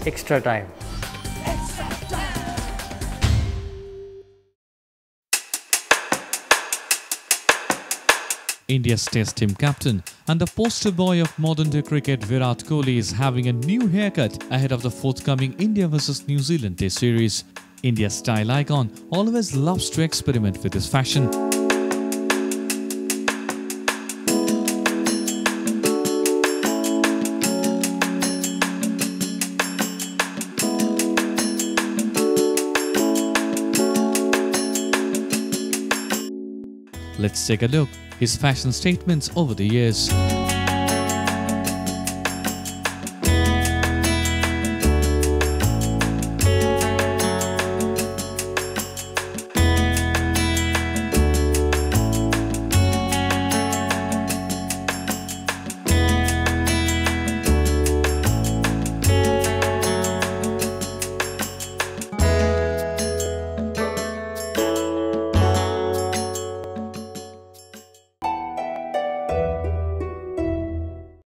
extra time. India's Test team captain and the poster boy of modern-day cricket Virat Kohli is having a new haircut ahead of the forthcoming India vs New Zealand Test series. India's style icon always loves to experiment with his fashion. Let's take a look at his fashion statements over the years.